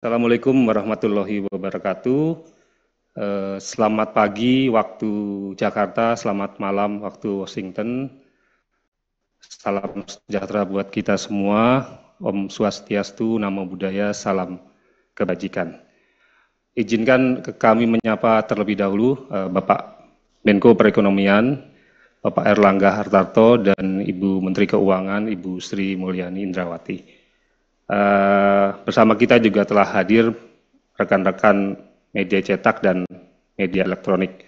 Assalamualaikum warahmatullahi wabarakatuh. Selamat pagi waktu Jakarta, selamat malam waktu Washington. Salam sejahtera buat kita semua. Om Swastiastu, Namo Buddhaya, salam kebajikan. Izinkan kami menyapa terlebih dahulu Bapak Menko Perekonomian, Bapak Erlangga Hartarto, dan Ibu Menteri Keuangan, Ibu Sri Mulyani Indrawati. Bersama kita juga telah hadir rekan-rekan media cetak dan media elektronik.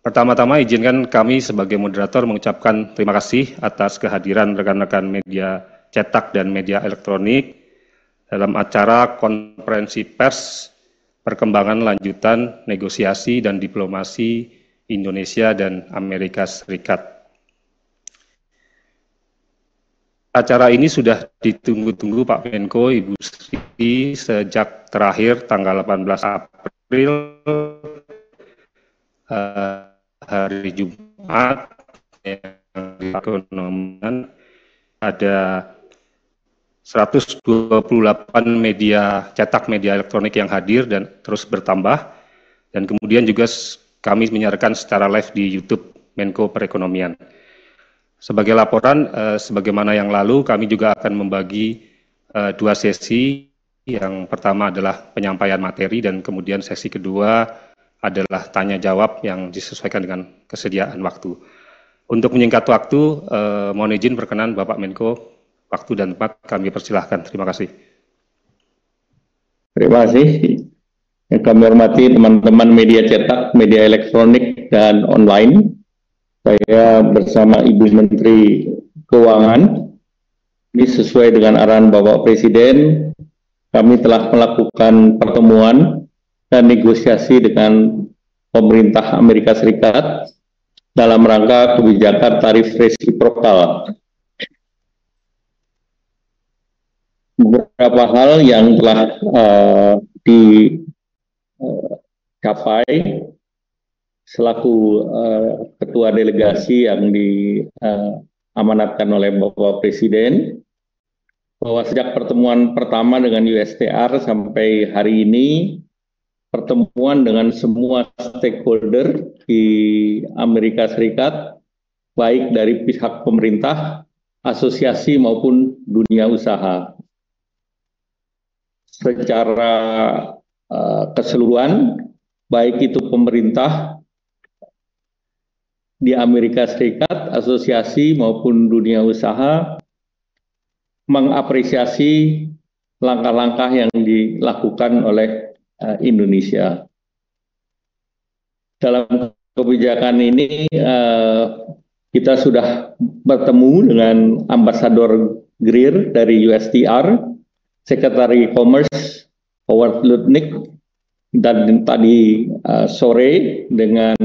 Pertama-tama izinkan kami sebagai moderator mengucapkan terima kasih atas kehadiran rekan-rekan media cetak dan media elektronik dalam acara konferensi pers perkembangan lanjutan negosiasi dan diplomasi Indonesia dan Amerika Serikat. Acara ini sudah ditunggu-tunggu Pak Menko, Ibu Sri sejak terakhir tanggal 18 April hari Jumat yang dikenakan ada 128 media cetak media elektronik yang hadir dan terus bertambah, dan kemudian juga kami menyiarkan secara live di YouTube Menko Perekonomian. Sebagai laporan, sebagaimana yang lalu, kami juga akan membagi dua sesi. Yang pertama adalah penyampaian materi, dan kemudian sesi kedua adalah tanya jawab yang disesuaikan dengan kesediaan waktu. Untuk menyingkat waktu, mohon izin perkenan Bapak Menko, waktu dan tempat kami persilahkan. Terima kasih. Terima kasih. Yang kami hormati teman-teman media cetak, media elektronik, dan online. Saya bersama Ibu Menteri Keuangan, ini sesuai dengan arahan Bapak Presiden, kami telah melakukan pertemuan dan negosiasi dengan pemerintah Amerika Serikat dalam rangka kebijakan tarif resiprokal. Beberapa hal yang telah dicapai selaku ketua delegasi yang diamanatkan oleh Bapak Presiden, bahwa sejak pertemuan pertama dengan USTR sampai hari ini, pertemuan dengan semua stakeholder di Amerika Serikat, baik dari pihak pemerintah, asosiasi maupun dunia usaha. Secara keseluruhan, baik itu pemerintah di Amerika Serikat, asosiasi maupun dunia usaha, mengapresiasi langkah-langkah yang dilakukan oleh Indonesia. Dalam kebijakan ini, kita sudah bertemu dengan Ambasador Greer dari USTR, Secretary Commerce Howard Lutnick, dan tadi sore dengan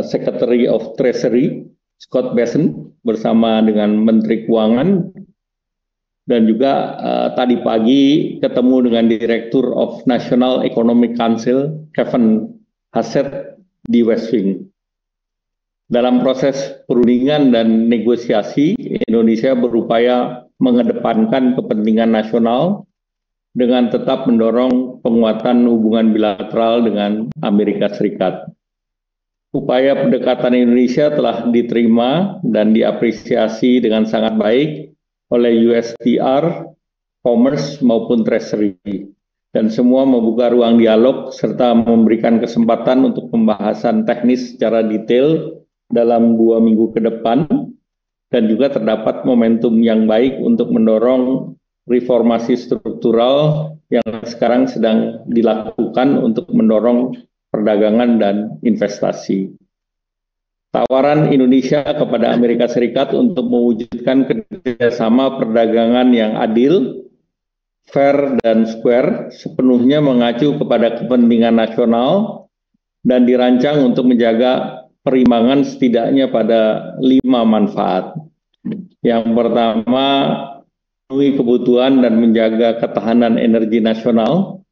Secretary of Treasury Scott Bessent bersama dengan Menteri Keuangan, dan juga tadi pagi ketemu dengan Direktur of National Economic Council Kevin Hassett di West Wing. Dalam proses perundingan dan negosiasi, Indonesia berupaya mengedepankan kepentingan nasional dengan tetap mendorong penguatan hubungan bilateral dengan Amerika Serikat. Upaya pendekatan Indonesia telah diterima dan diapresiasi dengan sangat baik oleh USTR, Commerce maupun Treasury, dan semua membuka ruang dialog serta memberikan kesempatan untuk pembahasan teknis secara detail dalam 2 minggu ke depan, dan juga terdapat momentum yang baik untuk mendorong reformasi struktural yang sekarang sedang dilakukan untuk mendorong perdagangan dan investasi. Tawaran Indonesia kepada Amerika Serikat untuk mewujudkan kerjasama perdagangan yang adil, fair, dan square sepenuhnya mengacu kepada kepentingan nasional dan dirancang untuk menjaga perimbangan setidaknya pada 5 manfaat. Yang pertama, memenuhi kebutuhan dan menjaga ketahanan energi nasional.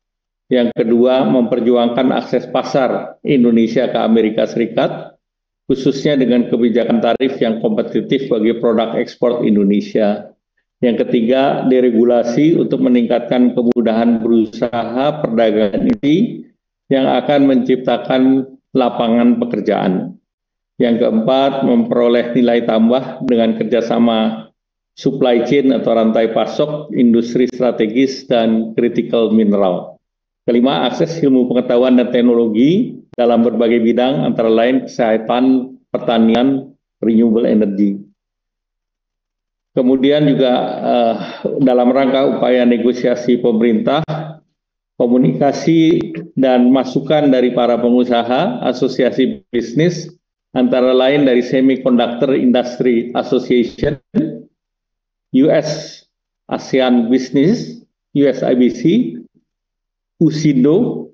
Yang kedua, memperjuangkan akses pasar Indonesia ke Amerika Serikat, khususnya dengan kebijakan tarif yang kompetitif bagi produk ekspor Indonesia. Yang ketiga, deregulasi untuk meningkatkan kemudahan berusaha perdagangan ini yang akan menciptakan lapangan pekerjaan. Yang keempat, memperoleh nilai tambah dengan kerjasama supply chain atau rantai pasok, industri strategis, dan critical mineral. Kelima, akses ilmu pengetahuan dan teknologi dalam berbagai bidang, antara lain kesehatan, pertanian, renewable energy. Kemudian juga dalam rangka upaya negosiasi pemerintah, komunikasi dan masukan dari para pengusaha, asosiasi bisnis, antara lain dari Semiconductor Industry Association, US ASEAN Business, USIBC, USINDO,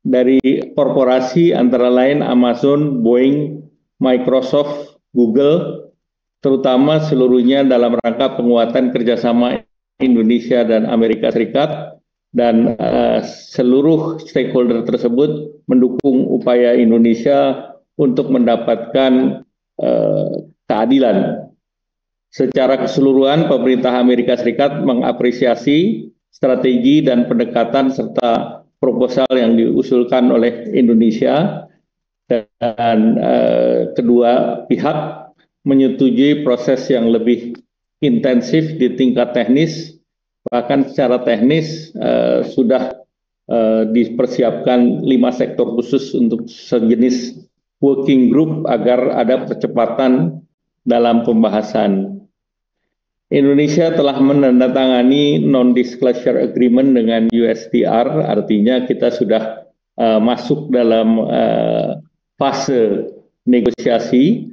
dari korporasi antara lain Amazon, Boeing, Microsoft, Google, terutama seluruhnya dalam rangka penguatan kerjasama Indonesia dan Amerika Serikat, dan seluruh stakeholder tersebut mendukung upaya Indonesia untuk mendapatkan keadilan. Secara keseluruhan, pemerintah Amerika Serikat mengapresiasi strategi dan pendekatan serta proposal yang diusulkan oleh Indonesia, dan kedua pihak menyetujui proses yang lebih intensif di tingkat teknis. Bahkan secara teknis sudah dipersiapkan 5 sektor khusus untuk sejenis working group agar ada percepatan dalam pembahasan. Indonesia telah menandatangani non-disclosure agreement dengan USTR, artinya kita sudah masuk dalam fase negosiasi,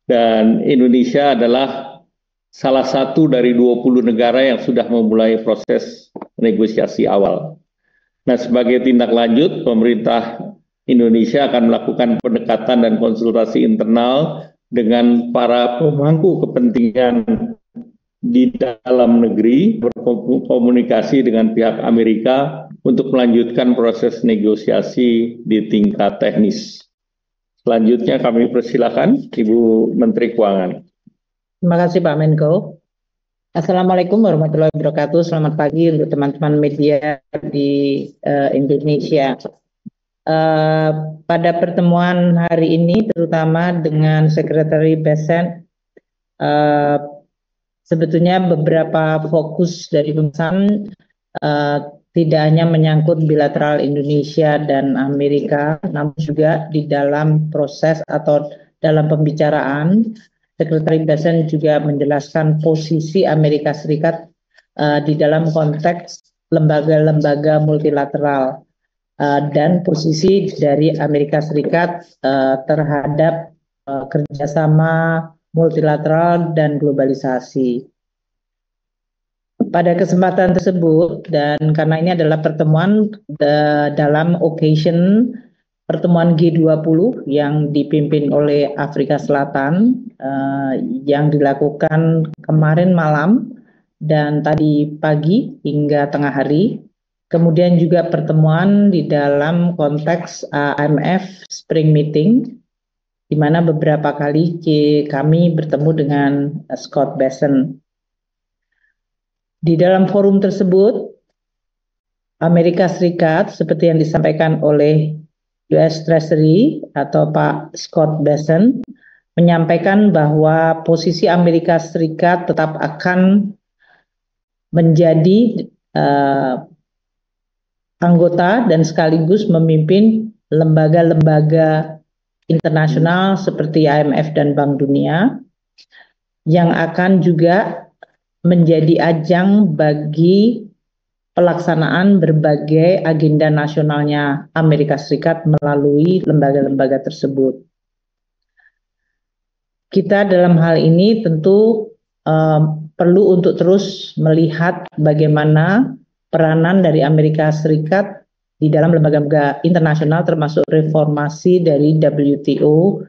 dan Indonesia adalah salah satu dari 20 negara yang sudah memulai proses negosiasi awal. Nah, sebagai tindak lanjut, pemerintah Indonesia akan melakukan pendekatan dan konsultasi internal dengan para pemangku kepentingan di dalam negeri, berkomunikasi dengan pihak Amerika untuk melanjutkan proses negosiasi di tingkat teknis. Selanjutnya kami persilakan Ibu Menteri Keuangan. Terima kasih Pak Menko. Assalamualaikum warahmatullahi wabarakatuh. Selamat pagi untuk teman-teman media di Indonesia. Pada pertemuan hari ini, terutama dengan Sekretari BESEN, sebetulnya beberapa fokus dari pembahasan tidak hanya menyangkut bilateral Indonesia dan Amerika, namun juga di dalam proses atau dalam pembicaraan, Sekretari BESEN juga menjelaskan posisi Amerika Serikat di dalam konteks lembaga-lembaga multilateral dan posisi dari Amerika Serikat terhadap kerjasama multilateral dan globalisasi. Pada kesempatan tersebut, dan karena ini adalah pertemuan dalam occasion pertemuan G20 yang dipimpin oleh Afrika Selatan, yang dilakukan kemarin malam dan tadi pagi hingga tengah hari, kemudian juga pertemuan di dalam konteks IMF Spring Meeting, di mana beberapa kali kami bertemu dengan Scott Bessent. Di dalam forum tersebut, Amerika Serikat, seperti yang disampaikan oleh US Treasury atau Pak Scott Bessent, menyampaikan bahwa posisi Amerika Serikat tetap akan menjadi anggota dan sekaligus memimpin lembaga-lembaga internasional seperti IMF dan Bank Dunia, yang akan juga menjadi ajang bagi pelaksanaan berbagai agenda nasionalnya Amerika Serikat melalui lembaga-lembaga tersebut. Kita dalam hal ini tentu perlu untuk terus melihat bagaimana peranan dari Amerika Serikat di dalam lembaga-lembaga internasional, termasuk reformasi dari WTO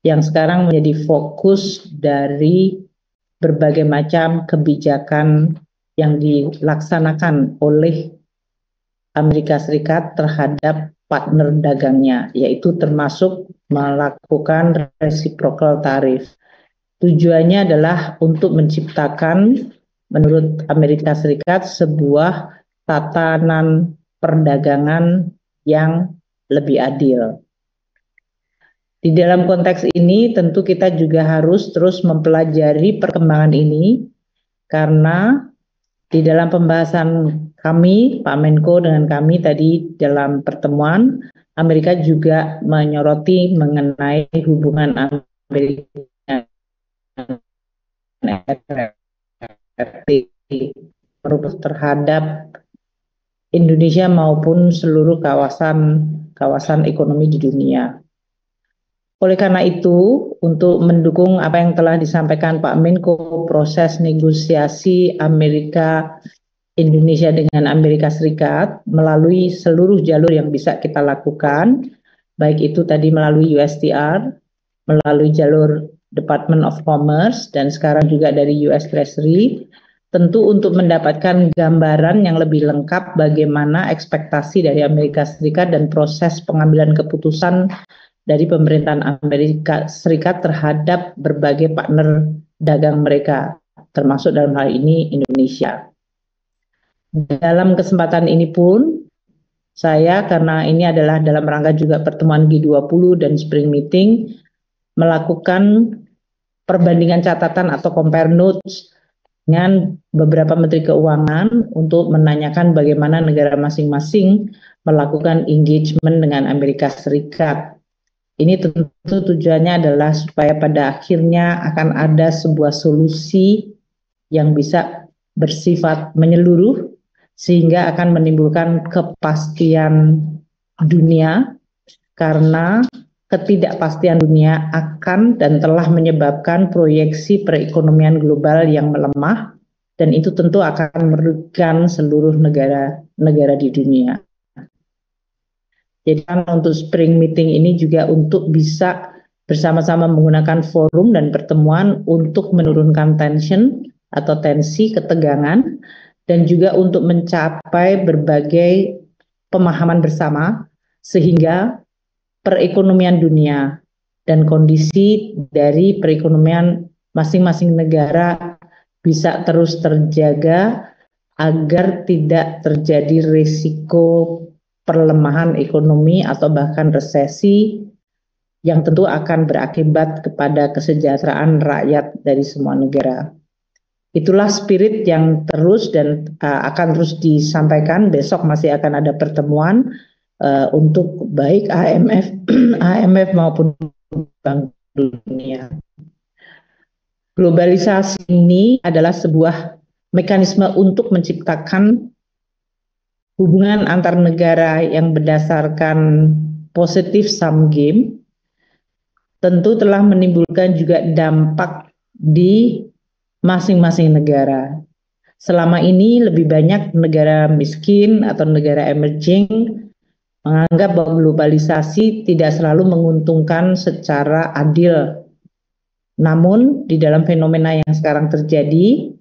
yang sekarang menjadi fokus dari berbagai macam kebijakan yang dilaksanakan oleh Amerika Serikat terhadap partner dagangnya, yaitu termasuk melakukan reciprocal tarif. Tujuannya adalah untuk menciptakan menurut Amerika Serikat sebuah tatanan perdagangan yang lebih adil. Di dalam konteks ini tentu kita juga harus terus mempelajari perkembangan ini, karena di dalam pembahasan kami, Pak Menko dengan kami tadi dalam pertemuan, Amerika juga menyoroti mengenai hubungan Amerika terhadap Indonesia maupun seluruh kawasan ekonomi di dunia. Oleh karena itu, untuk mendukung apa yang telah disampaikan Pak Menko, proses negosiasi Amerika Indonesia dengan Amerika Serikat melalui seluruh jalur yang bisa kita lakukan, baik itu tadi melalui USTR, melalui jalur Department of Commerce, dan sekarang juga dari US Treasury, tentu untuk mendapatkan gambaran yang lebih lengkap bagaimana ekspektasi dari Amerika Serikat dan proses pengambilan keputusan dari pemerintahan Amerika Serikat terhadap berbagai partner dagang mereka, termasuk dalam hal ini Indonesia. Dalam kesempatan ini pun, saya, karena ini adalah dalam rangka juga pertemuan G20 dan Spring Meeting, melakukan perbandingan catatan atau compare notes dengan beberapa menteri keuangan untuk menanyakan bagaimana negara masing-masing melakukan engagement dengan Amerika Serikat. Ini tentu tujuannya adalah supaya pada akhirnya akan ada sebuah solusi yang bisa bersifat menyeluruh, sehingga akan menimbulkan kepastian dunia, karena ketidakpastian dunia akan dan telah menyebabkan proyeksi perekonomian global yang melemah, dan itu tentu akan merugikan seluruh negara di dunia. Jadi untuk Spring Meeting ini juga untuk bisa bersama-sama menggunakan forum dan pertemuan untuk menurunkan tensi, ketegangan, dan juga untuk mencapai berbagai pemahaman bersama sehingga perekonomian dunia dan kondisi dari perekonomian masing-masing negara bisa terus terjaga agar tidak terjadi risiko perlemahan ekonomi atau bahkan resesi yang tentu akan berakibat kepada kesejahteraan rakyat dari semua negara. Itulah spirit yang terus dan akan terus disampaikan. Besok masih akan ada pertemuan untuk baik IMF maupun Bank Dunia. Globalisasi ini adalah sebuah mekanisme untuk menciptakan hubungan antar negara yang berdasarkan positive sum game, tentu telah menimbulkan juga dampak di masing-masing negara. Selama ini lebih banyak negara miskin atau negara emerging menganggap bahwa globalisasi tidak selalu menguntungkan secara adil. Namun di dalam fenomena yang sekarang terjadi,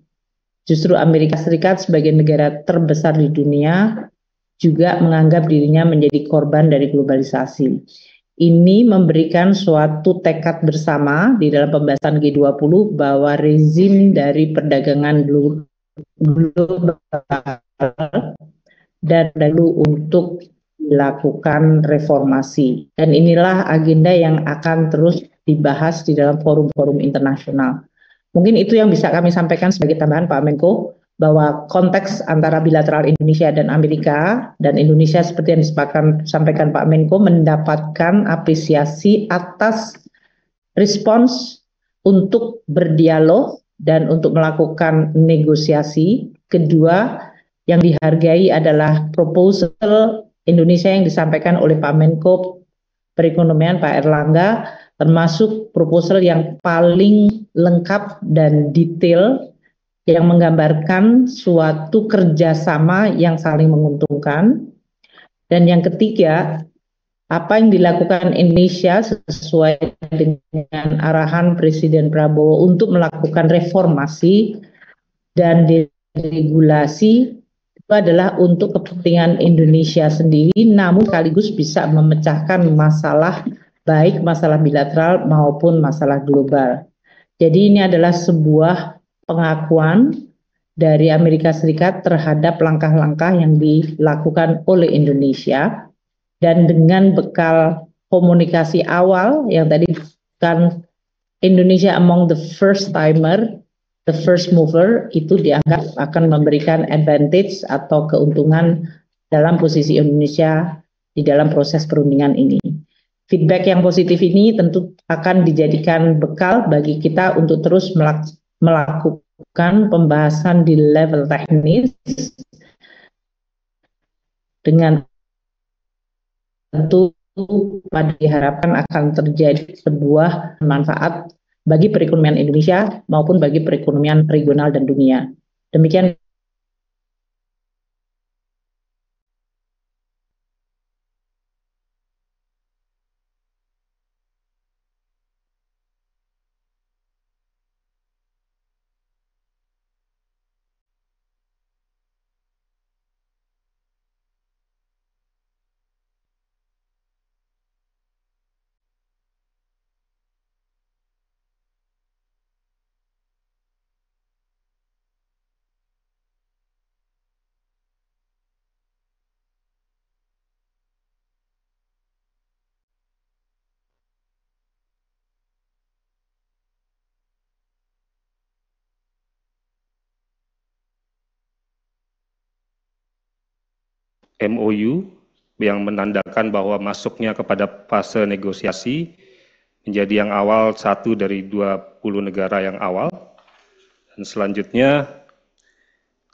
justru Amerika Serikat sebagai negara terbesar di dunia juga menganggap dirinya menjadi korban dari globalisasi. Ini memberikan suatu tekad bersama di dalam pembahasan G20 bahwa rezim dari perdagangan global dan lalu untuk dilakukan reformasi. Dan inilah agenda yang akan terus dibahas di dalam forum-forum internasional. Mungkin itu yang bisa kami sampaikan sebagai tambahan Pak Menko, bahwa konteks antara bilateral Indonesia dan Amerika, dan Indonesia seperti yang disampaikan Pak Menko mendapatkan apresiasi atas respons untuk berdialog dan untuk melakukan negosiasi. Kedua, yang dihargai adalah proposal Indonesia yang disampaikan oleh Pak Menko Perekonomian Pak Erlangga, termasuk proposal yang paling lengkap dan detail yang menggambarkan suatu kerjasama yang saling menguntungkan. Dan yang ketiga, apa yang dilakukan Indonesia sesuai dengan arahan Presiden Prabowo untuk melakukan reformasi dan deregulasi itu adalah untuk kepentingan Indonesia sendiri, namun sekaligus bisa memecahkan masalah baik masalah bilateral maupun masalah global. Jadi ini adalah sebuah pengakuan dari Amerika Serikat terhadap langkah-langkah yang dilakukan oleh Indonesia, dan dengan bekal komunikasi awal yang tadi kan Indonesia among the first timer, the first mover, itu dianggap akan memberikan advantage atau keuntungan dalam posisi Indonesia di dalam proses perundingan ini. Feedback yang positif ini tentu akan dijadikan bekal bagi kita untuk terus melakukan pembahasan di level teknis dengan tentu pada diharapkan akan terjadi sebuah manfaat bagi perekonomian Indonesia maupun bagi perekonomian regional dan dunia. Demikian. MOU yang menandakan bahwa masuknya kepada fase negosiasi menjadi yang awal satu dari 20 negara yang awal. Dan selanjutnya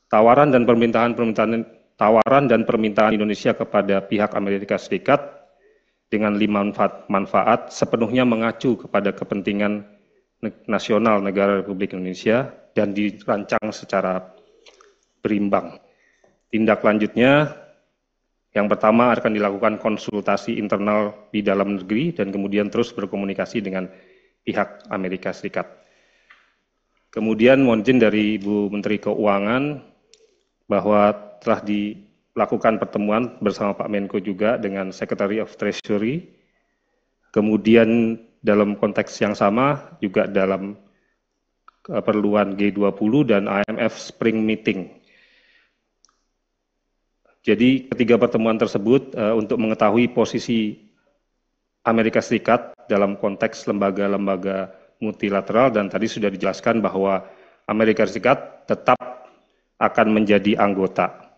tawaran dan permintaan Indonesia kepada pihak Amerika Serikat dengan 5 manfaat sepenuhnya mengacu kepada kepentingan nasional negara Republik Indonesia dan dirancang secara berimbang. Tindak lanjutnya, yang pertama akan dilakukan konsultasi internal di dalam negeri dan kemudian terus berkomunikasi dengan pihak Amerika Serikat. Kemudian mohon izin dari Ibu Menteri Keuangan bahwa telah dilakukan pertemuan bersama Pak Menko juga dengan Secretary of Treasury. Kemudian dalam konteks yang sama juga dalam keperluan G20 dan IMF Spring Meeting. Jadi ketiga pertemuan tersebut untuk mengetahui posisi Amerika Serikat dalam konteks lembaga-lembaga multilateral, dan tadi sudah dijelaskan bahwa Amerika Serikat tetap akan menjadi anggota.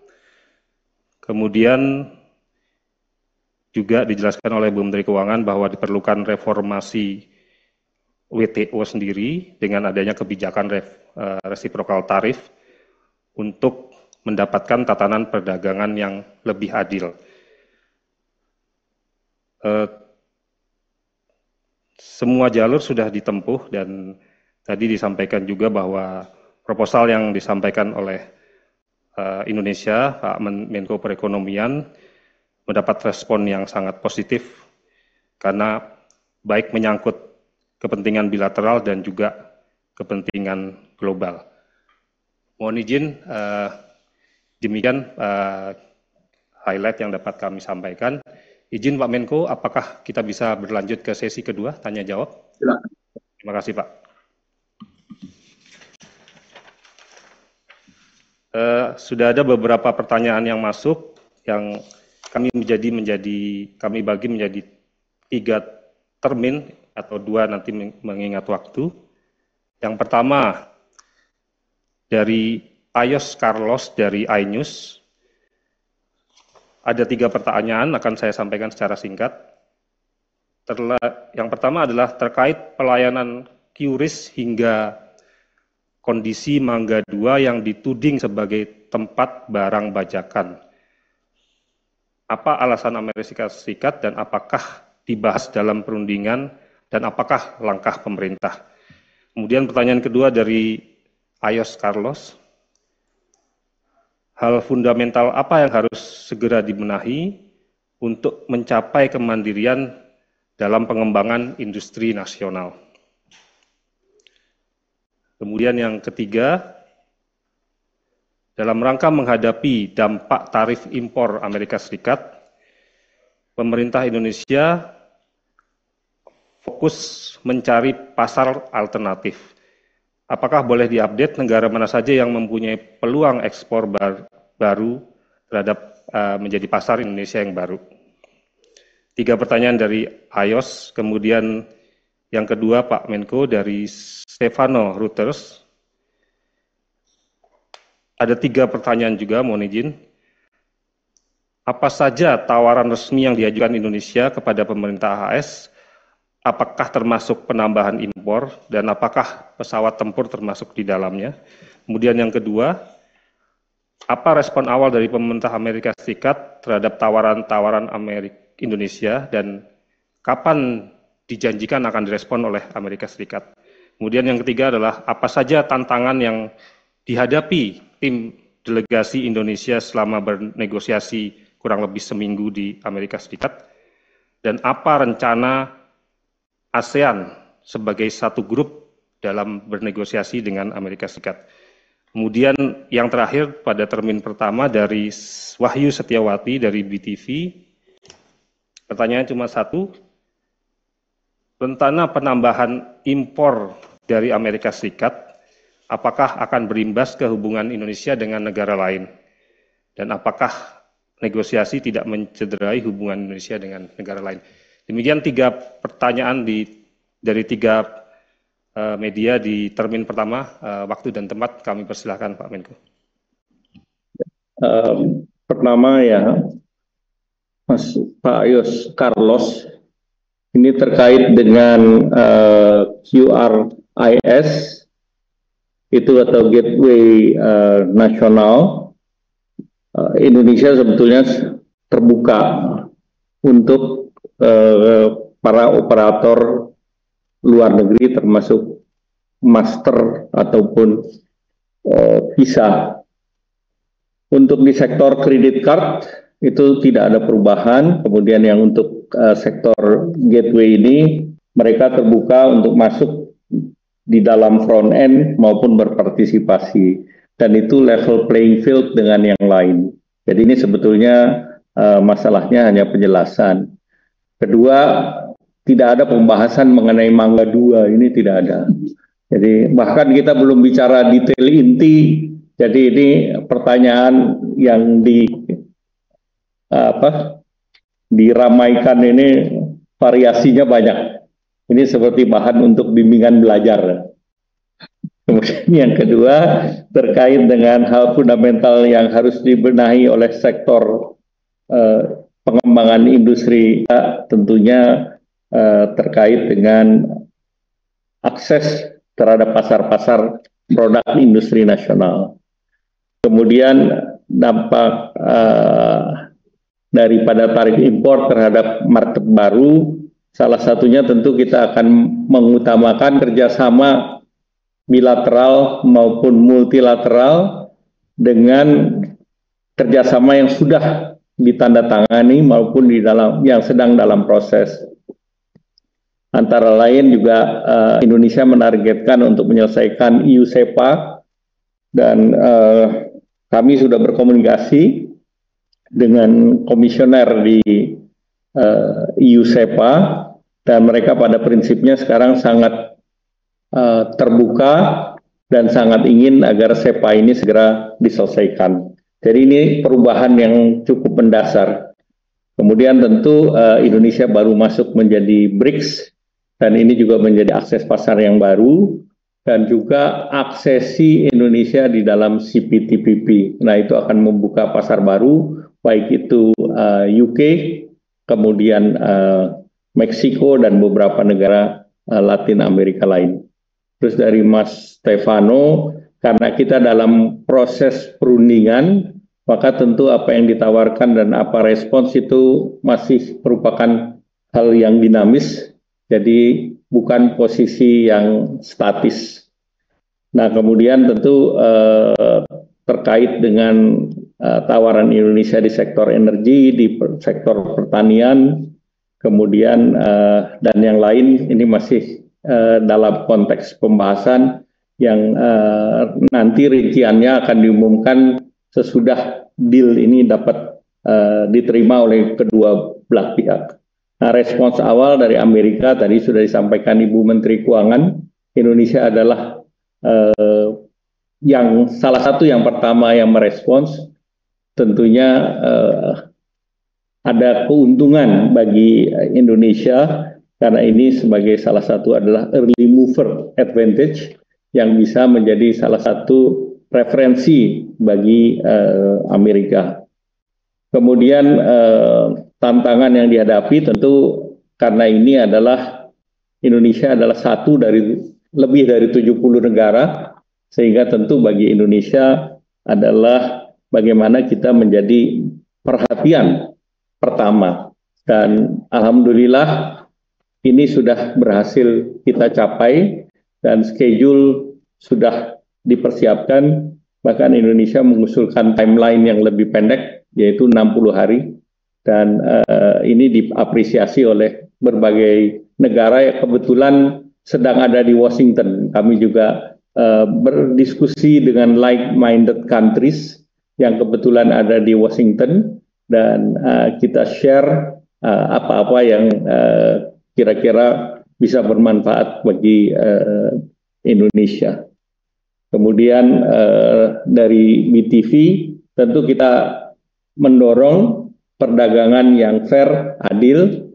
Kemudian juga dijelaskan oleh Bu Menteri Keuangan bahwa diperlukan reformasi WTO sendiri dengan adanya kebijakan resiprokal tarif untuk mendapatkan tatanan perdagangan yang lebih adil. Semua jalur sudah ditempuh dan tadi disampaikan juga bahwa proposal yang disampaikan oleh Indonesia, Pak Menko Perekonomian, mendapat respon yang sangat positif karena baik menyangkut kepentingan bilateral dan juga kepentingan global. Mohon izin, demikian highlight yang dapat kami sampaikan. Izin Pak Menko, apakah kita bisa berlanjut ke sesi kedua, tanya jawab? Silakan. Terima kasih Pak. Sudah ada beberapa pertanyaan yang masuk yang kami bagi menjadi 3 termin atau 2 nanti mengingat waktu. Yang pertama dari Ayos Carlos dari iNews. Ada 3 pertanyaan akan saya sampaikan secara singkat. Yang pertama adalah terkait pelayanan QRIS hingga kondisi Mangga 2 yang dituding sebagai tempat barang bajakan. Apa alasan Amerika Serikat dan apakah dibahas dalam perundingan dan apakah langkah pemerintah? Kemudian pertanyaan kedua dari Ayos Carlos. Hal fundamental apa yang harus segera dibenahi untuk mencapai kemandirian dalam pengembangan industri nasional? Kemudian yang ketiga, dalam rangka menghadapi dampak tarif impor Amerika Serikat, pemerintah Indonesia fokus mencari pasar alternatif. apakah boleh diupdate negara mana saja yang mempunyai peluang ekspor baru terhadap menjadi pasar Indonesia yang baru? 3 pertanyaan dari Ayos, kemudian yang kedua Pak Menko dari Stefano Reuters. Ada 3 pertanyaan juga, mohon izin. Apa saja tawaran resmi yang diajukan Indonesia kepada pemerintah AS? Apakah termasuk penambahan impor dan apakah pesawat tempur termasuk di dalamnya? Kemudian yang kedua, apa respon awal dari pemerintah Amerika Serikat terhadap tawaran-tawaran Indonesia dan kapan dijanjikan akan direspon oleh Amerika Serikat? Kemudian yang ketiga adalah apa saja tantangan yang dihadapi tim delegasi Indonesia selama bernegosiasi kurang lebih seminggu di Amerika Serikat, dan apa rencana ASEAN sebagai satu grup dalam bernegosiasi dengan Amerika Serikat. Kemudian yang terakhir pada termin pertama dari Wahyu Setiawati dari BTV, pertanyaan cuma satu, rencana penambahan impor dari Amerika Serikat, apakah akan berimbas ke hubungan Indonesia dengan negara lain? Dan apakah negosiasi tidak mencederai hubungan Indonesia dengan negara lain? Demikian 3 pertanyaan dari 3 media di termin pertama. Waktu dan tempat kami persilahkan Pak Menko. Pertama ya, Pak Yos Carlos, ini terkait dengan QRIS itu atau Gateway Nasional. Indonesia sebetulnya terbuka untuk para operator luar negeri termasuk master ataupun visa. Untuk di sektor kredit card itu tidak ada perubahan. Kemudian yang untuk sektor gateway ini mereka terbuka untuk masuk di dalam front end maupun berpartisipasi, dan itu level playing field dengan yang lain. Jadi ini sebetulnya masalahnya hanya penjelasan. Kedua, tidak ada pembahasan mengenai Mangga 2, ini tidak ada. Jadi bahkan kita belum bicara detail inti. Jadi ini pertanyaan yang diramaikan ini variasinya banyak. Ini seperti bahan untuk bimbingan belajar. Kemudian yang kedua terkait dengan hal fundamental yang harus dibenahi oleh sektor pengembangan industri, tentunya terkait dengan akses terhadap pasar-pasar produk industri nasional. Kemudian dampak daripada tarif impor terhadap market baru, salah satunya tentu kita akan mengutamakan kerjasama bilateral maupun multilateral dengan kerjasama yang sudah ditandatangani maupun yang sedang dalam proses. Antara lain juga Indonesia menargetkan untuk menyelesaikan EU-SEPA, dan kami sudah berkomunikasi dengan komisioner di EU-SEPA, dan mereka pada prinsipnya sekarang sangat terbuka dan sangat ingin agar SEPA ini segera diselesaikan. Jadi ini perubahan yang cukup mendasar. Kemudian tentu Indonesia baru masuk menjadi BRICS, dan ini juga menjadi akses pasar yang baru, dan juga aksesi Indonesia di dalam CPTPP. Nah, itu akan membuka pasar baru, baik itu UK, kemudian Meksiko, dan beberapa negara Latin Amerika lain. Terus dari Mas Stefano, karena kita dalam proses perundingan, maka tentu apa yang ditawarkan dan apa respons itu masih merupakan hal yang dinamis, jadi bukan posisi yang statis. Nah, kemudian tentu terkait dengan tawaran Indonesia di sektor energi, di sektor pertanian, kemudian dan yang lain, ini masih dalam konteks pembahasan yang nanti rinciannya akan diumumkan sesudah deal ini dapat diterima oleh kedua belah pihak. Nah, respons awal dari Amerika tadi sudah disampaikan Ibu Menteri Keuangan, Indonesia adalah yang salah satu yang pertama yang merespons tentunya ada keuntungan bagi Indonesia karena ini sebagai salah satu adalah early mover advantage yang bisa menjadi salah satu referensi bagi Amerika. Kemudian tantangan yang dihadapi tentu karena ini adalah Indonesia adalah satu dari lebih dari 70 negara, sehingga tentu bagi Indonesia adalah bagaimana kita menjadi perhatian pertama. Dan alhamdulillah ini sudah berhasil kita capai dan schedule sudah dipersiapkan, bahkan Indonesia mengusulkan timeline yang lebih pendek yaitu 60 hari dan ini diapresiasi oleh berbagai negara yang kebetulan sedang ada di Washington. Kami juga berdiskusi dengan like-minded countries yang kebetulan ada di Washington dan kita share apa-apa yang kira-kira bisa bermanfaat bagi Indonesia. Kemudian dari BTV tentu kita mendorong perdagangan yang fair, adil,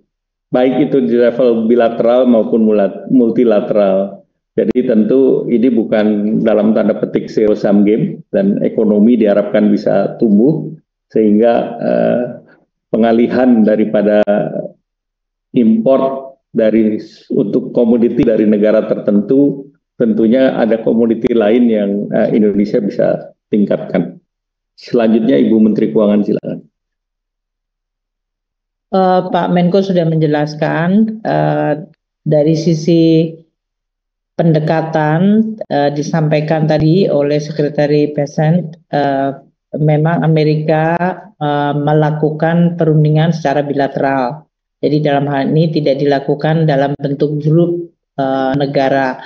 baik itu di level bilateral maupun multilateral. Jadi tentu ini bukan dalam tanda petik zero sum game dan ekonomi diharapkan bisa tumbuh sehingga pengalihan daripada import untuk komoditi dari negara tertentu tentunya ada komoditi lain yang Indonesia bisa tingkatkan. Selanjutnya Ibu Menteri Keuangan silakan. Pak Menko sudah menjelaskan dari sisi pendekatan disampaikan tadi oleh Sekretari Bessent, memang Amerika melakukan perundingan secara bilateral. Jadi dalam hal ini tidak dilakukan dalam bentuk grup negara.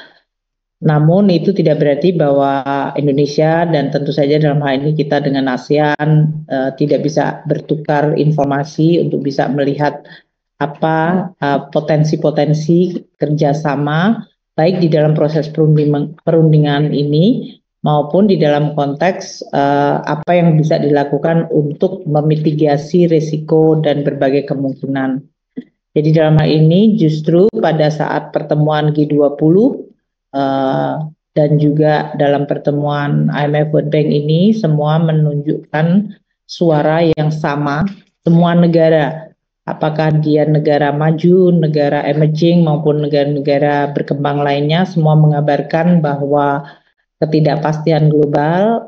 Namun itu tidak berarti bahwa Indonesia dan tentu saja dalam hal ini kita dengan ASEAN tidak bisa bertukar informasi untuk bisa melihat apa potensi-potensi kerjasama baik di dalam proses perundingan ini maupun di dalam konteks apa yang bisa dilakukan untuk memitigasi risiko dan berbagai kemungkinan. Jadi dalam hal ini justru pada saat pertemuan G20 dan juga dalam pertemuan IMF World Bank ini semua menunjukkan suara yang sama, semua negara, apakah dia negara maju, negara emerging maupun negara-negara berkembang lainnya, semua mengabarkan bahwa ketidakpastian global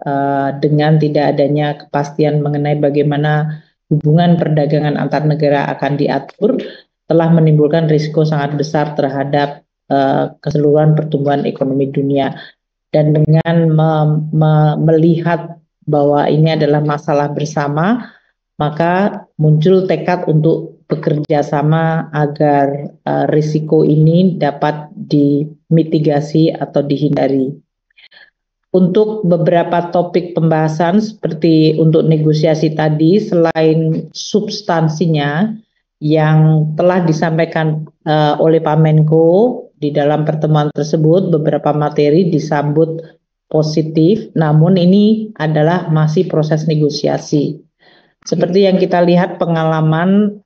dengan tidak adanya kepastian mengenai bagaimana hubungan perdagangan antar negara akan diatur telah menimbulkan risiko sangat besar terhadap keseluruhan pertumbuhan ekonomi dunia. Dan dengan melihat bahwa ini adalah masalah bersama, maka muncul tekad untuk bekerja sama agar risiko ini dapat dimitigasi atau dihindari. Untuk beberapa topik pembahasan seperti untuk negosiasi tadi, selain substansinya yang telah disampaikan oleh Pak Menko di dalam pertemuan tersebut, beberapa materi disambut positif, namun ini adalah masih proses negosiasi. Seperti yang kita lihat pengalaman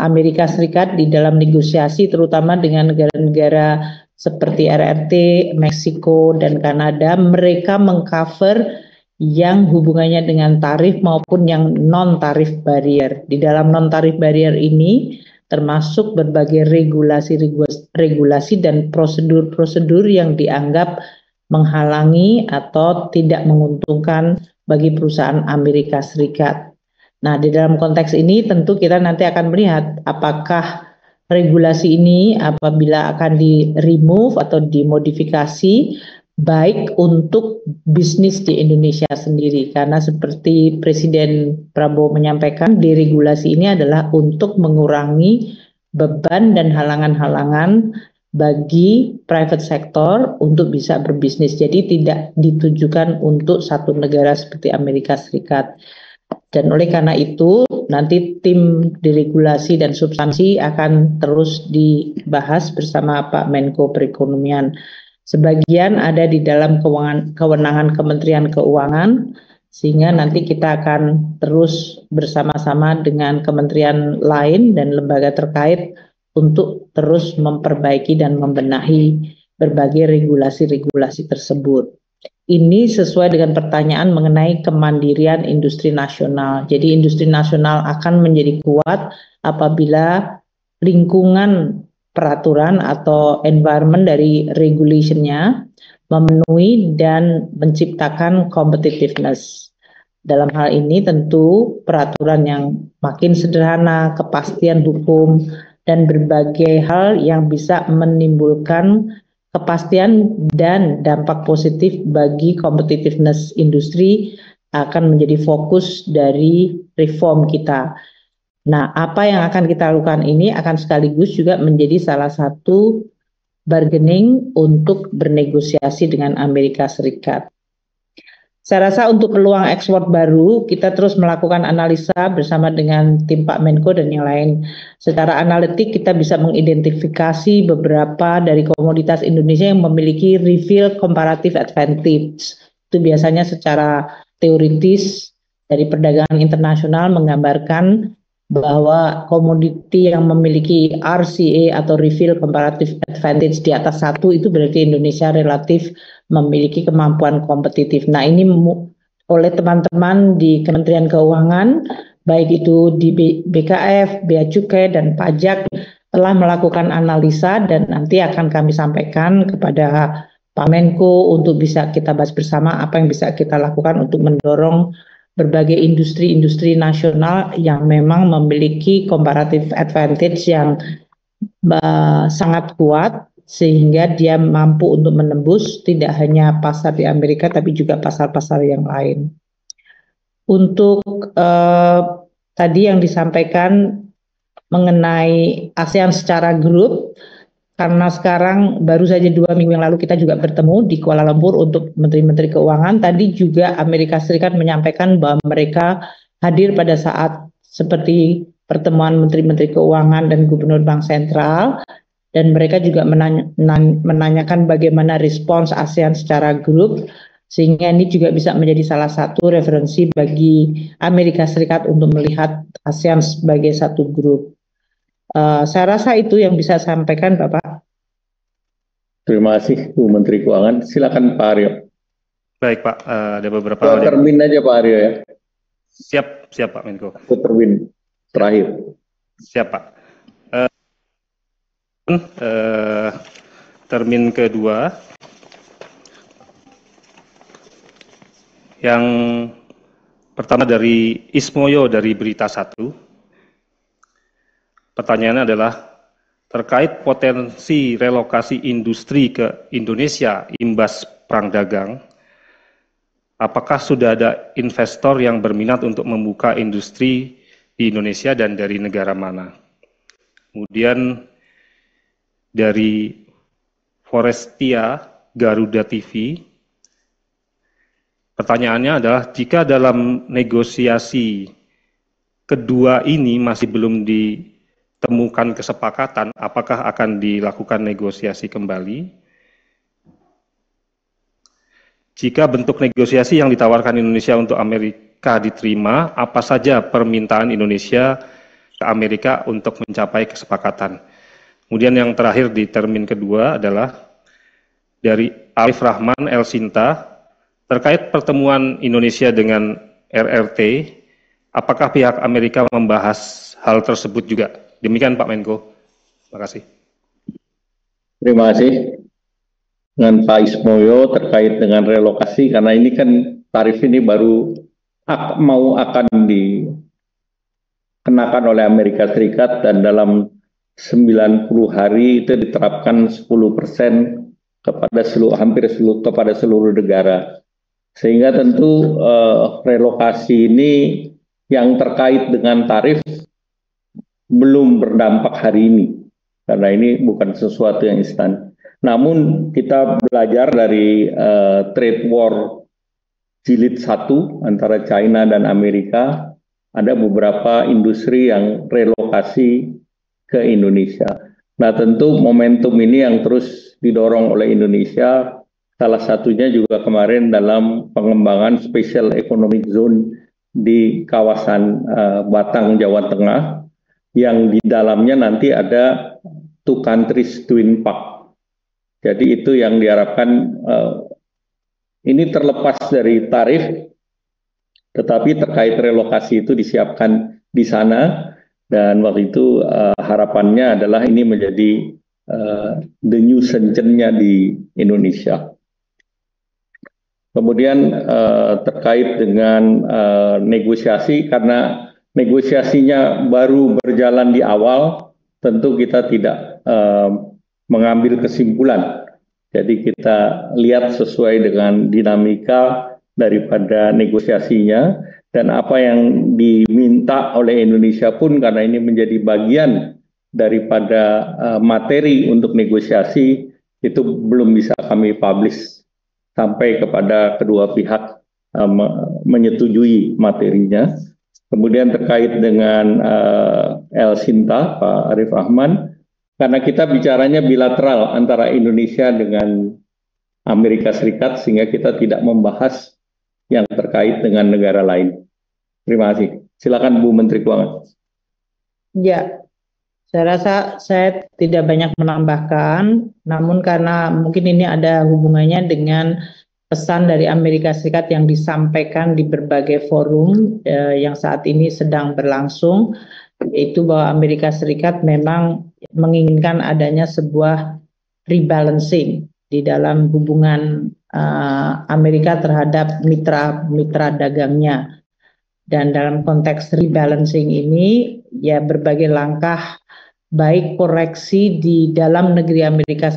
Amerika Serikat di dalam negosiasi, terutama dengan negara-negara seperti RRT, Meksiko, dan Kanada, mereka mengcover yang hubungannya dengan tarif maupun yang non-tarif barrier. Di dalam non-tarif barrier ini termasuk berbagai regulasi dan prosedur-prosedur yang dianggap menghalangi atau tidak menguntungkan bagi perusahaan Amerika Serikat. Nah, di dalam konteks ini tentu kita nanti akan melihat apakah regulasi ini apabila akan di-remove atau dimodifikasi baik untuk bisnis di Indonesia sendiri, karena seperti Presiden Prabowo menyampaikan, deregulasi ini adalah untuk mengurangi beban dan halangan-halangan bagi private sector untuk bisa berbisnis. Jadi tidak ditujukan untuk satu negara seperti Amerika Serikat. Dan oleh karena itu nanti tim deregulasi dan substansi akan terus dibahas bersama Pak Menko Perekonomian. Sebagian ada di dalam kewenangan Kementerian Keuangan, sehingga nanti kita akan terus bersama-sama dengan kementerian lain dan lembaga terkait untuk terus memperbaiki dan membenahi berbagai regulasi-regulasi tersebut. Ini sesuai dengan pertanyaan mengenai kemandirian industri nasional. Jadi industri nasional akan menjadi kuat apabila lingkungan peraturan atau environment dari regulation-nya memenuhi dan menciptakan competitiveness. Dalam hal ini tentu peraturan yang makin sederhana, kepastian hukum, dan berbagai hal yang bisa menimbulkan kepastian dan dampak positif bagi competitiveness industri akan menjadi fokus dari reform kita. Nah, apa yang akan kita lakukan ini akan sekaligus juga menjadi salah satu bargaining untuk bernegosiasi dengan Amerika Serikat. Saya rasa untuk peluang ekspor baru, kita terus melakukan analisa bersama dengan tim Pak Menko dan yang lain. Secara analitik kita bisa mengidentifikasi beberapa dari komoditas Indonesia yang memiliki real comparative advantage. Itu biasanya secara teoritis dari perdagangan internasional menggambarkan bahwa komoditi yang memiliki RCA atau real comparative advantage di atas 1 itu berarti Indonesia relatif memiliki kemampuan kompetitif. Nah, ini oleh teman-teman di Kementerian Keuangan, baik itu di BKF, Bea Cukai, dan Pajak telah melakukan analisa dan nanti akan kami sampaikan kepada Pak Menko untuk bisa kita bahas bersama apa yang bisa kita lakukan untuk mendorong berbagai industri-industri nasional yang memang memiliki comparative advantage yang sangat kuat sehingga dia mampu untuk menembus tidak hanya pasar di Amerika tapi juga pasar-pasar yang lain. Untuk tadi yang disampaikan mengenai ASEAN secara grup, karena sekarang baru saja 2 minggu yang lalu kita juga bertemu di Kuala Lumpur untuk Menteri-Menteri Keuangan. Tadi juga Amerika Serikat menyampaikan bahwa mereka hadir pada saat seperti pertemuan Menteri-Menteri Keuangan dan Gubernur Bank Sentral. Dan mereka juga menanyakan bagaimana respons ASEAN secara grup. Sehingga ini juga bisa menjadi salah satu referensi bagi Amerika Serikat untuk melihat ASEAN sebagai satu grup. Saya rasa itu yang bisa saya sampaikan, Bapak. Terima kasih, Bu Menteri Keuangan. Silakan Pak Aryo. Baik, Pak. Ada beberapa hal yang... Termin aja Pak Aryo ya. Siap Pak Menko. Termin terakhir. Siap, Pak. Termin kedua yang pertama dari Ismoyo dari Berita 1. Pertanyaannya adalah terkait potensi relokasi industri ke Indonesia imbas perang dagang, apakah sudah ada investor yang berminat untuk membuka industri di Indonesia dan dari negara mana? Kemudian dari Forestia Garuda TV, pertanyaannya adalah jika dalam negosiasi kedua ini masih belum ditemukan kesepakatan, apakah akan dilakukan negosiasi kembali? Jika bentuk negosiasi yang ditawarkan Indonesia untuk Amerika diterima, apa saja permintaan Indonesia ke Amerika untuk mencapai kesepakatan? Kemudian yang terakhir di termin kedua adalah dari Alif Rahman El Sinta, terkait pertemuan Indonesia dengan RRT, apakah pihak Amerika membahas hal tersebut juga? Demikian Pak Menko. Terima kasih. Terima kasih. Dengan Pak Ismoyo terkait dengan relokasi, karena ini kan tarif ini baru akan dikenakan oleh Amerika Serikat dan dalam 90 hari itu diterapkan 10% kepada seluruh negara. Sehingga tentu relokasi ini yang terkait dengan tarif belum berdampak hari ini, karena ini bukan sesuatu yang instan. Namun kita belajar dari trade war jilid 1 antara China dan Amerika, ada beberapa industri yang relokasi ke Indonesia. Nah, tentu momentum ini yang terus didorong oleh Indonesia, salah satunya juga kemarin dalam pengembangan Special Economic Zone di kawasan Batang, Jawa Tengah, yang di dalamnya nanti ada two countries twin park. Jadi itu yang diharapkan, ini terlepas dari tarif, tetapi terkait relokasi itu disiapkan di sana. Dan waktu itu harapannya adalah ini menjadi the new Shenzhen-nya di Indonesia. Kemudian terkait dengan negosiasi, karena negosiasinya baru berjalan di awal, tentu kita tidak mengambil kesimpulan. Jadi kita lihat sesuai dengan dinamika daripada negosiasinya, dan apa yang diminta oleh Indonesia pun, karena ini menjadi bagian daripada materi untuk negosiasi, itu belum bisa kami publish sampai kepada kedua pihak menyetujui materinya. Kemudian terkait dengan El Sinta, Pak Arif Rahman, karena kita bicaranya bilateral antara Indonesia dengan Amerika Serikat, sehingga kita tidak membahas yang terkait dengan negara lain. Terima kasih. Silakan Bu Menteri Keuangan. Ya, saya rasa saya tidak banyak menambahkan, namun karena mungkin ini ada hubungannya dengan pesan dari Amerika Serikat yang disampaikan di berbagai forum yang saat ini sedang berlangsung, yaitu bahwa Amerika Serikat memang menginginkan adanya sebuah rebalancing di dalam hubungan Amerika terhadap mitra dagangnya. Dan dalam konteks rebalancing ini, ya berbagai langkah baik koreksi di dalam negeri Amerika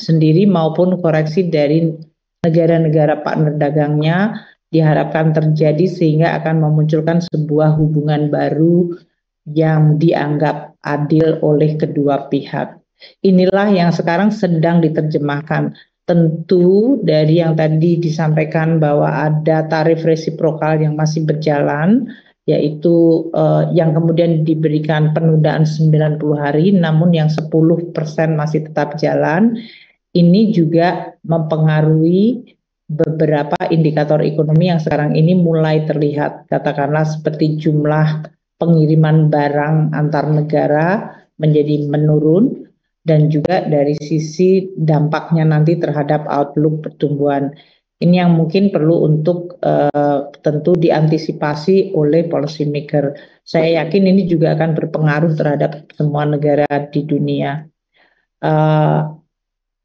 sendiri maupun koreksi dari negara-negara partner dagangnya diharapkan terjadi, sehingga akan memunculkan sebuah hubungan baru yang dianggap adil oleh kedua pihak. Inilah yang sekarang sedang diterjemahkan. Tentu dari yang tadi disampaikan bahwa ada tarif resiprokal yang masih berjalan, yaitu yang kemudian diberikan penundaan 90 hari, namun yang 10% masih tetap jalan. Ini juga mempengaruhi beberapa indikator ekonomi yang sekarang ini mulai terlihat, katakanlah seperti jumlah pengiriman barang antar negara menjadi menurun, dan juga dari sisi dampaknya nanti terhadap outlook pertumbuhan. Ini yang mungkin perlu untuk tentu diantisipasi oleh policy maker. Saya yakin ini juga akan berpengaruh terhadap semua negara di dunia.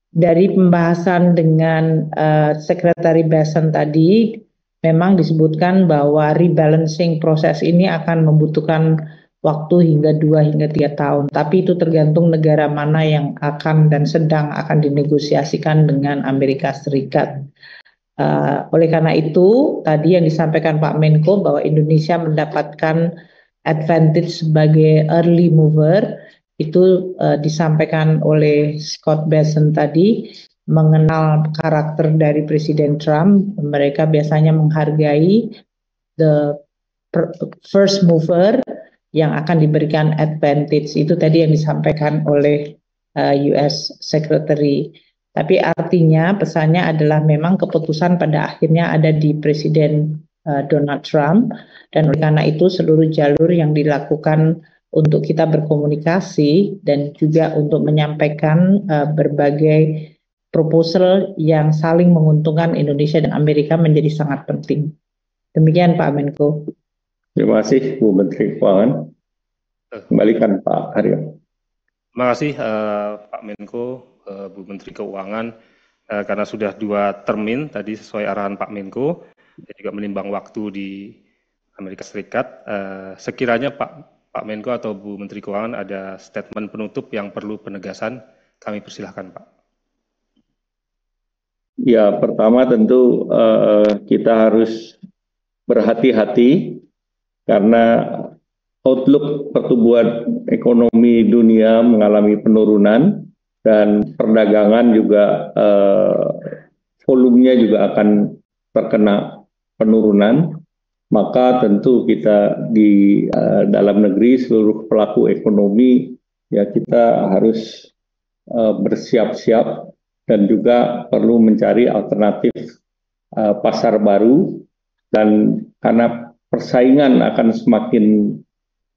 Dari pembahasan dengan Sekretari Bessent tadi, memang disebutkan bahwa rebalancing proses ini akan membutuhkan waktu hingga 2 hingga 3 tahun. Tapi itu tergantung negara mana yang akan dan sedang akan dinegosiasikan dengan Amerika Serikat. Oleh karena itu, tadi yang disampaikan Pak Menko bahwa Indonesia mendapatkan advantage sebagai early mover, itu disampaikan oleh Scott Bessent tadi, mengenal karakter dari Presiden Trump. Mereka biasanya menghargai the first mover yang akan diberikan advantage. Itu tadi yang disampaikan oleh US Secretary. Tapi artinya pesannya adalah memang keputusan pada akhirnya ada di Presiden Donald Trump, dan oleh karena itu seluruh jalur yang dilakukan untuk kita berkomunikasi dan juga untuk menyampaikan berbagai proposal yang saling menguntungkan Indonesia dan Amerika menjadi sangat penting. Demikian Pak Menko. Terima kasih Bu Menteri Keuangan. Kembalikan Pak Haryo. Terima kasih Pak Menko, Bu Menteri Keuangan, karena sudah 2 termin tadi sesuai arahan Pak Menko, dan juga menimbang waktu di Amerika Serikat. Sekiranya Pak Menko atau Bu Menteri Keuangan ada statement penutup yang perlu penegasan, kami persilahkan Pak. Ya, pertama tentu kita harus berhati-hati karena outlook pertumbuhan ekonomi dunia mengalami penurunan, dan perdagangan juga volumenya juga akan terkena penurunan. Maka tentu kita di dalam negeri, seluruh pelaku ekonomi ya kita harus bersiap-siap dan juga perlu mencari alternatif pasar baru, dan karena persaingan akan semakin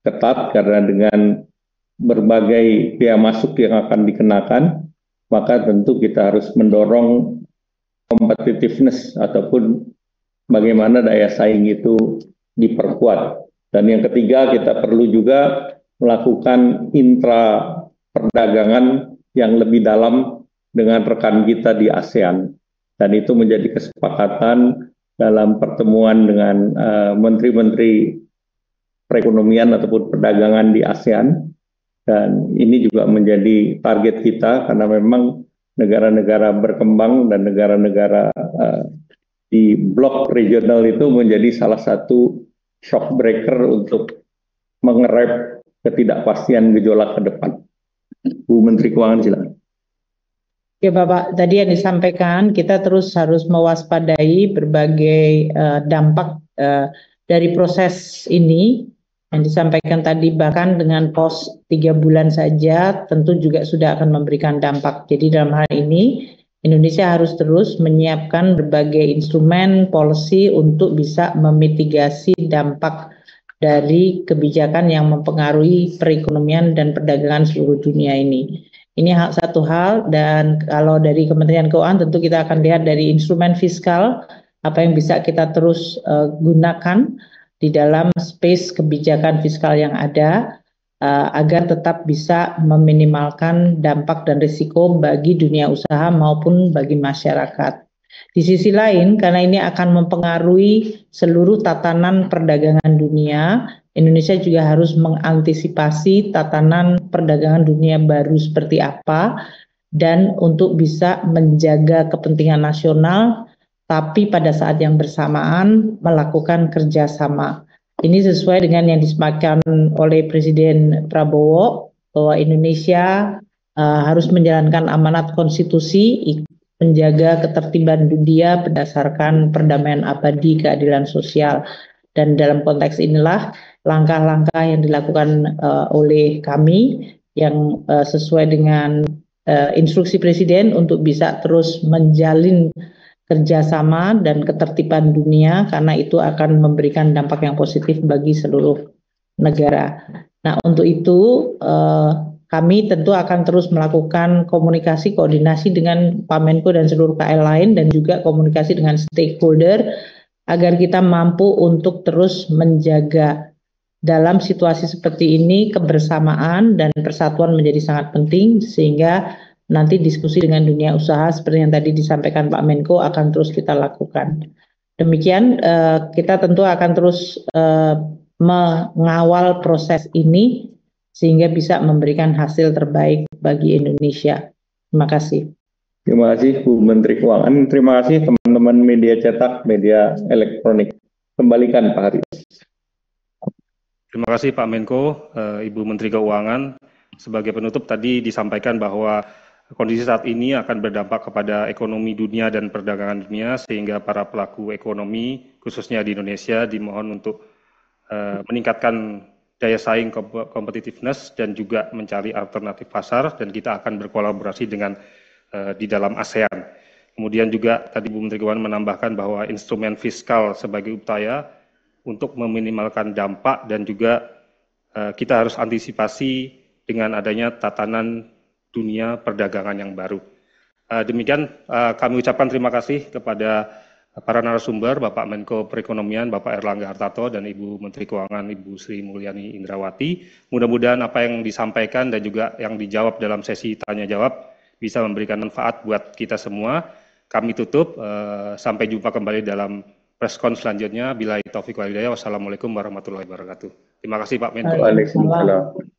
ketat karena dengan berbagai biaya masuk yang akan dikenakan, maka tentu kita harus mendorong competitiveness ataupun bagaimana daya saing itu diperkuat. Dan yang ketiga, kita perlu juga melakukan intra perdagangan yang lebih dalam dengan rekan kita di ASEAN. Dan itu menjadi kesepakatan dalam pertemuan dengan menteri-menteri perekonomian ataupun perdagangan di ASEAN. Dan ini juga menjadi target kita karena memang negara-negara berkembang dan negara-negara di blok regional itu menjadi salah satu shock breaker untuk mengerem ketidakpastian gejolak ke depan. Bu Menteri Keuangan, silakan. Ya Bapak, tadi yang disampaikan kita terus harus mewaspadai berbagai dampak dari proses ini yang disampaikan tadi, bahkan dengan pos 3 bulan saja tentu juga sudah akan memberikan dampak. Jadi dalam hal ini Indonesia harus terus menyiapkan berbagai instrumen policy untuk bisa memitigasi dampak dari kebijakan yang mempengaruhi perekonomian dan perdagangan seluruh dunia ini. Ini satu hal, dan kalau dari Kementerian Keuangan tentu kita akan lihat dari instrumen fiskal apa yang bisa kita terus gunakan di dalam space kebijakan fiskal yang ada agar tetap bisa meminimalkan dampak dan risiko bagi dunia usaha maupun bagi masyarakat. Di sisi lain, karena ini akan mempengaruhi seluruh tatanan perdagangan dunia, Indonesia juga harus mengantisipasi tatanan perdagangan dunia baru seperti apa, dan untuk bisa menjaga kepentingan nasional, tapi pada saat yang bersamaan melakukan kerjasama. Ini sesuai dengan yang disampaikan oleh Presiden Prabowo, bahwa Indonesia harus menjalankan amanat konstitusi, menjaga ketertiban dunia berdasarkan perdamaian abadi, keadilan sosial. Dan dalam konteks inilah langkah-langkah yang dilakukan oleh kami yang sesuai dengan instruksi Presiden untuk bisa terus menjalin kerjasama dan ketertiban dunia, karena itu akan memberikan dampak yang positif bagi seluruh negara. Nah, untuk itu kami tentu akan terus melakukan komunikasi, koordinasi dengan Pak Menko dan seluruh KL lain, dan juga komunikasi dengan stakeholder agar kita mampu untuk terus menjaga dalam situasi seperti ini kebersamaan dan persatuan menjadi sangat penting, sehingga nanti diskusi dengan dunia usaha seperti yang tadi disampaikan Pak Menko akan terus kita lakukan. Demikian kita tentu akan terus mengawal proses ini sehingga bisa memberikan hasil terbaik bagi Indonesia. Terima kasih. Terima kasih Bu Menteri Keuangan. Terima kasih teman-teman media cetak, media elektronik. Kembalikan Pak Haris. Terima kasih Pak Menko, Ibu Menteri Keuangan. Sebagai penutup tadi disampaikan bahwa kondisi saat ini akan berdampak kepada ekonomi dunia dan perdagangan dunia, sehingga para pelaku ekonomi, khususnya di Indonesia, dimohon untuk meningkatkan daya saing, competitiveness, dan juga mencari alternatif pasar, dan kita akan berkolaborasi dengan di dalam ASEAN. Kemudian juga tadi Bu Menteri Keuangan menambahkan bahwa instrumen fiskal sebagai upaya untuk meminimalkan dampak, dan juga kita harus antisipasi dengan adanya tatanan dunia perdagangan yang baru. Demikian kami ucapkan terima kasih kepada para narasumber, Bapak Menko Perekonomian, Bapak Erlangga Hartarto, dan Ibu Menteri Keuangan, Ibu Sri Mulyani Indrawati. Mudah-mudahan apa yang disampaikan dan juga yang dijawab dalam sesi tanya-jawab bisa memberikan manfaat buat kita semua. Kami tutup, sampai jumpa kembali dalam preskon selanjutnya. Billahi taufiq wal hidayah. Wassalamualaikum warahmatullahi wabarakatuh. Terima kasih Pak Menko. Waalaikumsalam.